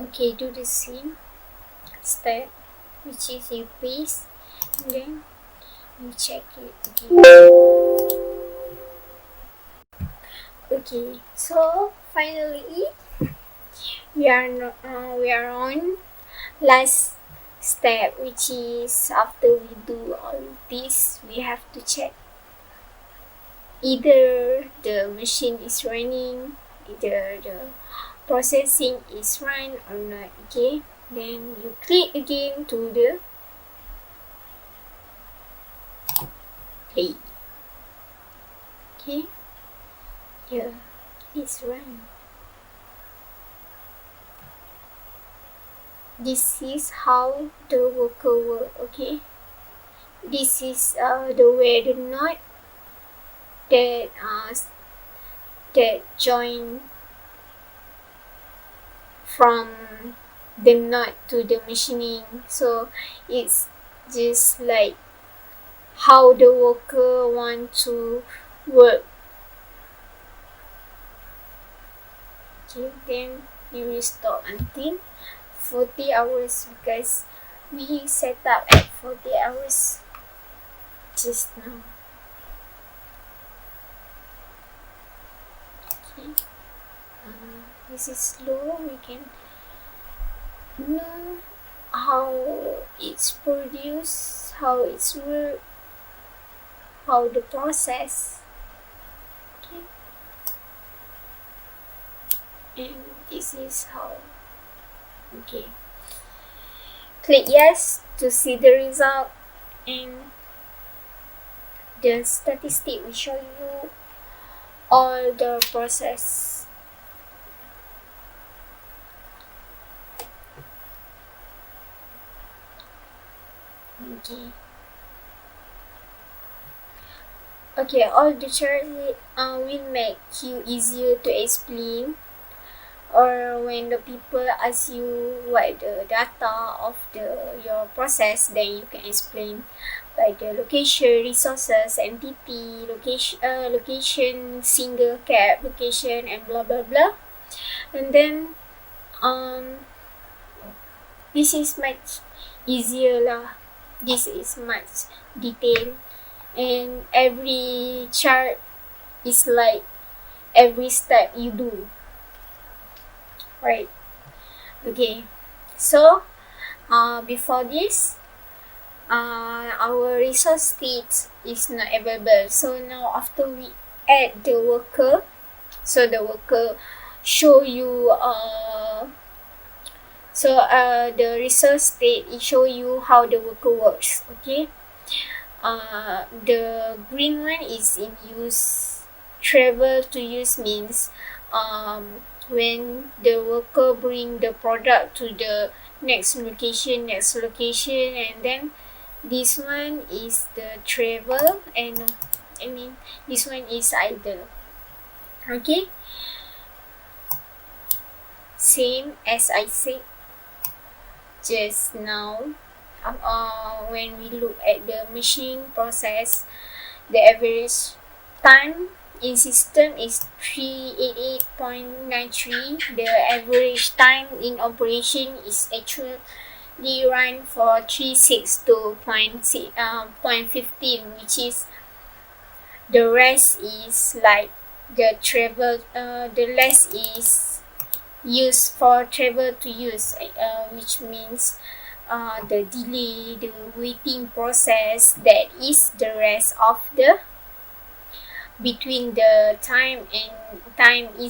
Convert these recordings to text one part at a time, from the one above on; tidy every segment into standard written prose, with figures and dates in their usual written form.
Okay, do the same step, which is you paste and then you check it okay. So finally we are on last step, which is after we do all this we have to check either the machine is running, either the processing is run or not. Okay, then you click again to the play. Okay, yeah, it's run. This is how the worker work. Okay, this is the way the knot that that join from the knot to the machining. So it's just like how the worker want to work. Okay, then you will stop until 40 hours because we set up at 40 hours just now. Okay, this is slow. We can know how it's produced, how it's work, how the process. Okay, and this is how. Okay, click yes to see the result, and the statistic will show you all the process. Okay. Okay, all the chart will make you easier to explain, or when the people ask you what the data of your process, then you can explain like the location, resources, entity, location, single cap, location, and blah blah blah. And then this is much easier lah. This is much detailed, and every chart is like every step you do. Right. Okay. So before this, our resource state is not available. So now after we add the worker, so the worker show you the resource state, it show you how the worker works. Okay, the green one is in use. Travel to use means when the worker bring the product to the next location, and then this one is the travel, and this one is idle. Okay, same as I said just now. When we look at the machine process, the average time in system is 388.93. The average time in operation is actually run for 362.15, which is the rest is like the travel. The rest is used for travel to use, which means the delay, the waiting process, that is the rest of the between the time in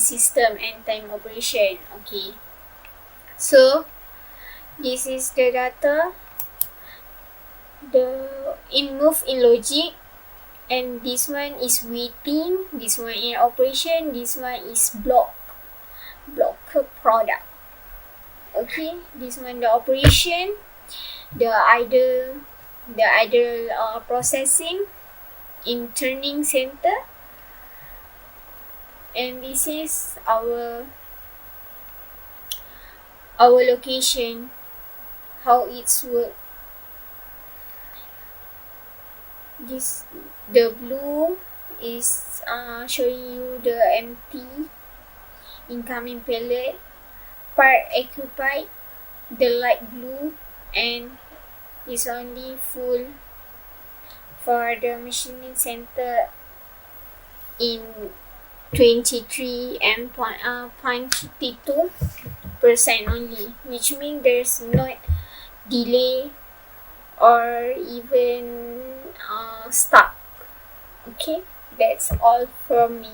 system and time operation. Okay, so this is the data, the in move in logic, and this one is waiting, this one in operation, this one is blocker product. Okay, this one the operation, the idle processing in turning center, and this is our location, how it's work. This, the blue is showing you the empty incoming pallet, part occupied, the light blue, and is only full for the machining center in 23 and 0.52% only, which means there's no delay or even stuck. Okay, that's all from me.